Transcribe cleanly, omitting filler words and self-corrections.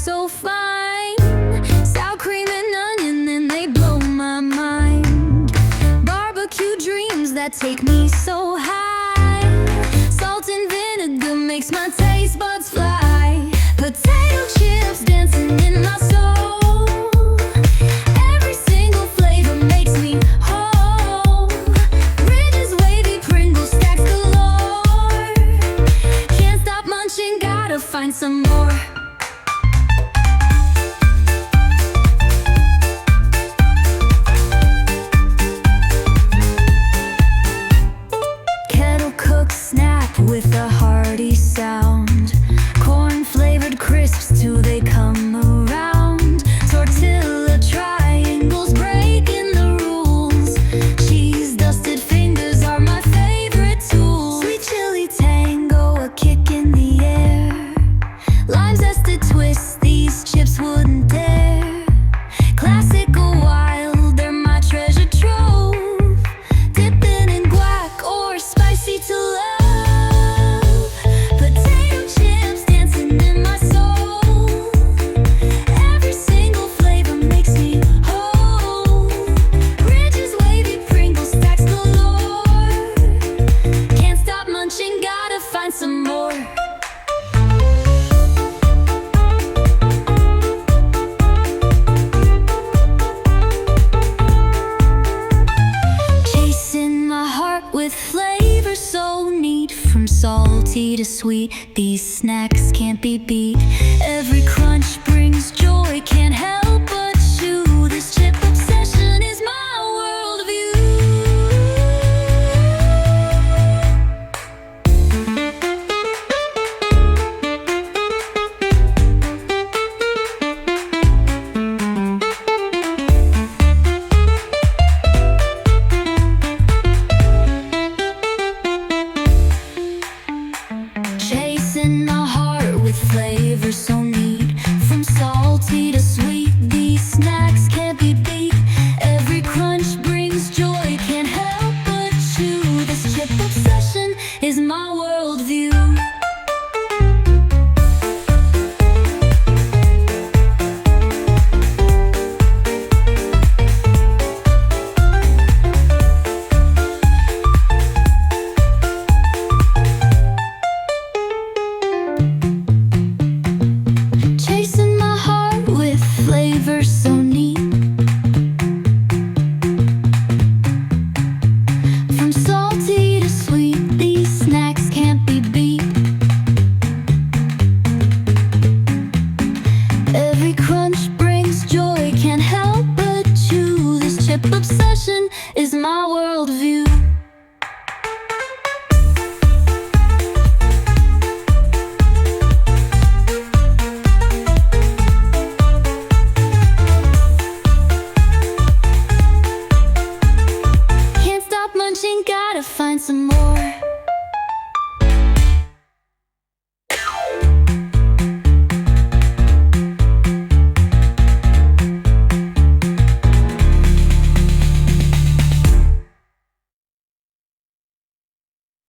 so fine. Sour cream and onion, and they blow my mind. Barbecue dreams that take me so high. Salt and vinegar makes my taste buds fly. Potato chips dancing in my soul. Every single flavor makes me whole. Ridges, wavy, Pringles, stacks galore. Can't stop munching, gotta find some more. Kettle cooked snap with a hearty sound. Corn flavored crisps till they come around. Tortilla triangles breaking the rules. Cheese dusted fingers are my favorite tool. Sweet chili tango, a kick in the air. Lime zested twists, these chips wouldn't dare. Classic or wild, they're my treasure trove. Dipping in guac or spicy to love. Potato chips dancing in my soul. Every single flavor makes me whole. Ridges, wavy, Pringles, stacks galore. Can't stop munching, gotta find some more. Chasing my heart with flavor so neat. From salty to sweet, these snacks can't be beat. Every crunch brings joy, can't help